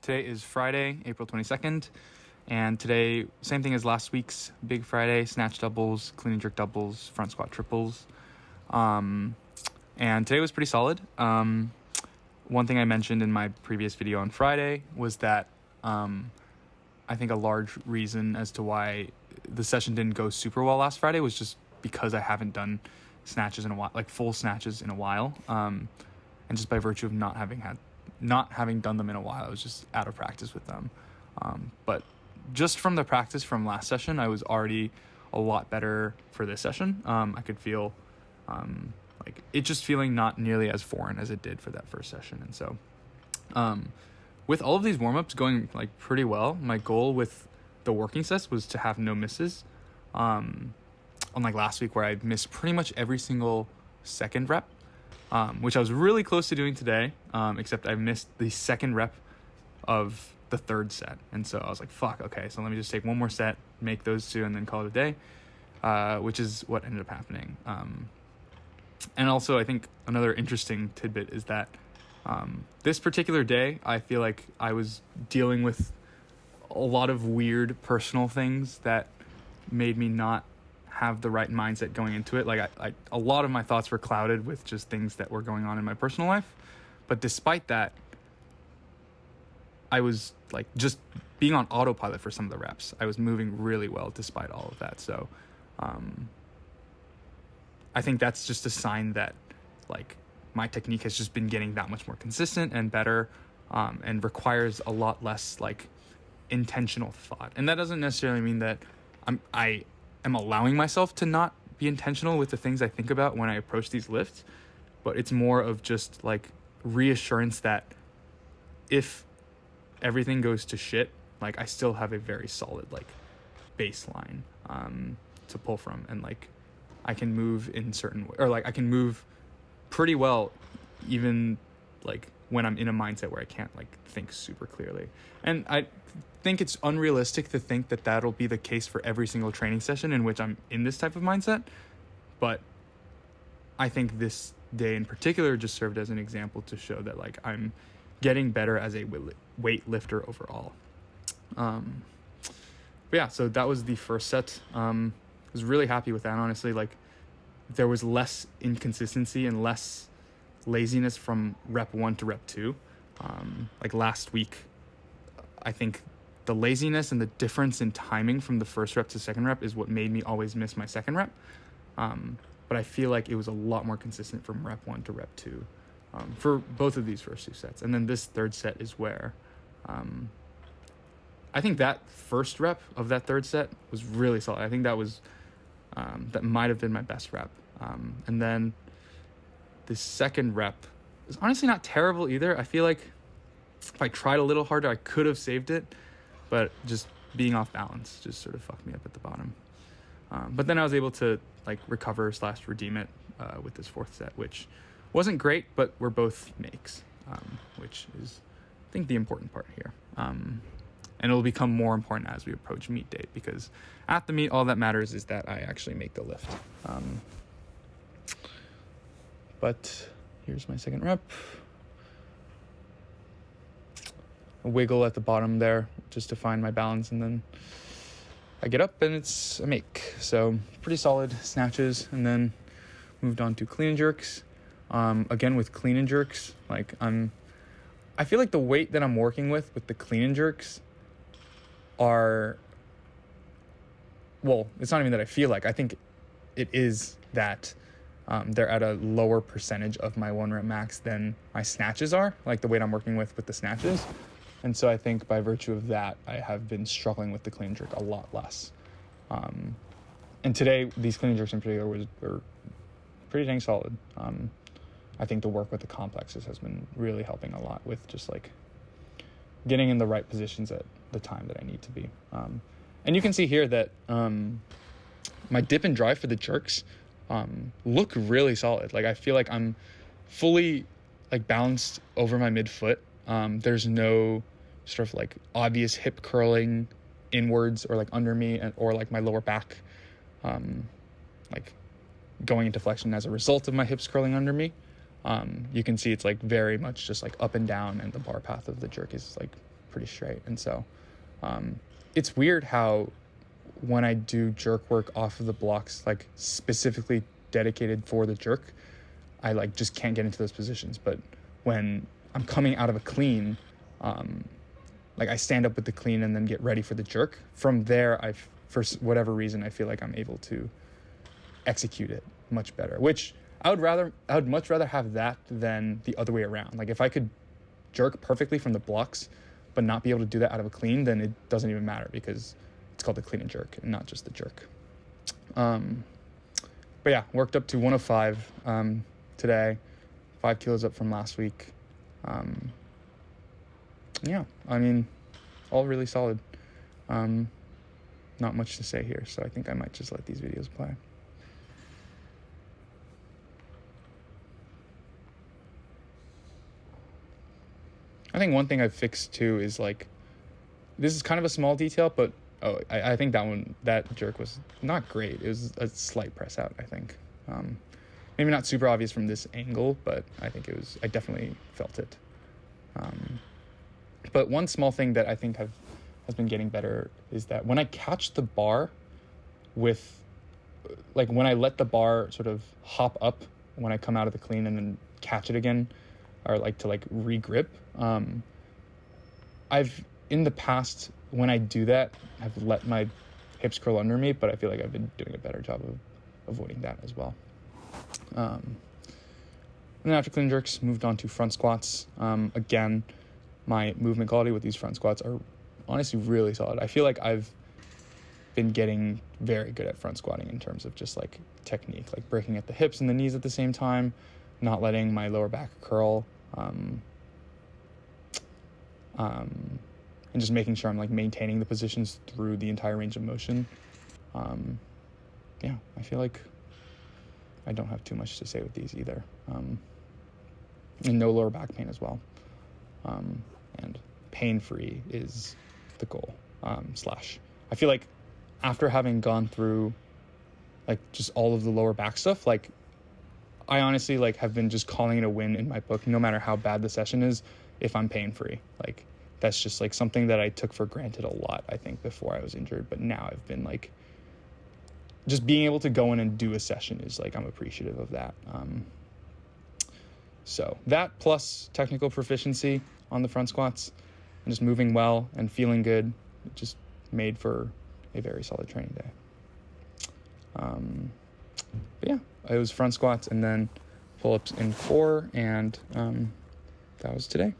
Today is Friday, April 22nd, and today, same thing as last week's Big Friday, snatch doubles, clean and jerk doubles, front squat triples. And today was pretty solid. One thing I mentioned in my previous video on Friday was that I think a large reason as to why the session didn't go super well last Friday was just because I haven't done snatches in a while, like full snatches in a while. And just by virtue of not having done them in a while, I was just out of practice with them. But just from the practice from last session, I was already a lot better for this session. I could feel like it just feeling not nearly as foreign as it did for that first session. And so with all of these warm-ups going like pretty well, my goal with the working sets was to have no misses. Unlike last week where I missed pretty much every single second rep, which I was really close to doing today, except I missed the second rep of the third set. And so I was like, fuck, okay, so let me just take one more set, make those two, and then call it a day, which is what ended up happening. And also I think another interesting tidbit is that this particular day, I feel like I was dealing with a lot of weird personal things that made me not have the right mindset going into it. Like a lot of my thoughts were clouded with just things that were going on in my personal life. But despite that, I was like just being on autopilot for some of the reps. I was moving really well despite all of that. So I think that's just a sign that like my technique has just been getting that much more consistent and better, and requires a lot less like intentional thought. And that doesn't necessarily mean that I am allowing myself to not be intentional with the things I think about when I approach these lifts, but it's more of just like reassurance that if everything goes to shit, like I still have a very solid like baseline to pull from, and like I can move in certain or like I can move pretty well even like when I'm in a mindset where I can't like think super clearly. And I think it's unrealistic to think that that'll be the case for every single training session in which I'm in this type of mindset. But I think this day in particular just served as an example to show that like I'm getting better as a weight lifter overall. But yeah, so that was the first set. I was really happy with that, honestly. Like there was less inconsistency and less laziness from rep 1 to rep 2. Like last week, I think the laziness and the difference in timing from the first rep to second rep is what made me always miss my second rep. But I feel like it was a lot more consistent from rep 1 to rep 2 for both of these first two sets. And then this third set is where I think that first rep of that third set was really solid. I think that was that might have been my best rep. And then the second rep is honestly not terrible either. I feel like if I tried a little harder, I could have saved it, but just being off balance just sort of fucked me up at the bottom. But then I was able to like recover / redeem it with this fourth set, which wasn't great, but were both makes, which is I think the important part here. And it'll become more important as we approach meet date, because at the meet, all that matters is that I actually make the lift. But here's my second rep. A wiggle at the bottom there just to find my balance, and then I get up and it's a make. So pretty solid snatches, and then moved on to clean and jerks. Again, with clean and jerks, like I feel like the weight that I'm working with the clean and jerks are, well, it's not even that I feel like, I think it is that they're at a lower percentage of my 1 rep max than my snatches are, like the weight I'm working with the snatches. And so I think by virtue of that, I have been struggling with the clean and jerk a lot less. And today, these clean and jerks in particular were pretty dang solid. I think the work with the complexes has been really helping a lot with just like getting in the right positions at the time that I need to be. And you can see here that my dip and drive for the jerks look really solid. Like I feel like I'm fully like balanced over my midfoot. There's no sort of like obvious hip curling inwards or like under me or like my lower back like going into flexion as a result of my hips curling under me. You can see it's like very much just like up and down, and the bar path of the jerk is like pretty straight. And so it's weird how when I do jerk work off of the blocks, like specifically dedicated for the jerk, I like just can't get into those positions. But when I'm coming out of a clean, like I stand up with the clean and then get ready for the jerk. From there, for whatever reason, I feel like I'm able to execute it much better, which I would much rather have that than the other way around. Like if I could jerk perfectly from the blocks, but not be able to do that out of a clean, then it doesn't even matter because it's called the clean and jerk and not just the jerk. But yeah, worked up to 105 today, 5 kilos up from last week. Yeah, I mean, all really solid. Not much to say here, so I think I might just let these videos play. I think one thing I've fixed too is like, this is kind of a small detail, but I think that jerk was not great. It was a slight press out, I think. Maybe not super obvious from this angle, but I think I definitely felt it. But one small thing that I think has been getting better is that when I catch the bar with, like when I let the bar sort of hop up when I come out of the clean and then catch it again, or like to like re-grip, I've in the past when I do that, I've let my hips curl under me, but I feel like I've been doing a better job of avoiding that as well. And then after clean jerks, moved on to front squats. Again, my movement quality with these front squats are honestly really solid. I feel like I've been getting very good at front squatting in terms of just like technique, like breaking at the hips and the knees at the same time, not letting my lower back curl, and just making sure I'm like maintaining the positions through the entire range of motion. Yeah, I feel like I don't have too much to say with these either. And no lower back pain as well. And pain-free is the goal. I feel like after having gone through like just all of the lower back stuff, like I honestly like have been just calling it a win in my book, no matter how bad the session is, if I'm pain-free. Like that's just like something that I took for granted a lot, I think, before I was injured. But now I've been like, just being able to go in and do a session is like, I'm appreciative of that. So that plus technical proficiency on the front squats and just moving well and feeling good, just made for a very solid training day. But yeah, it was front squats and then pull-ups in 4, and that was today.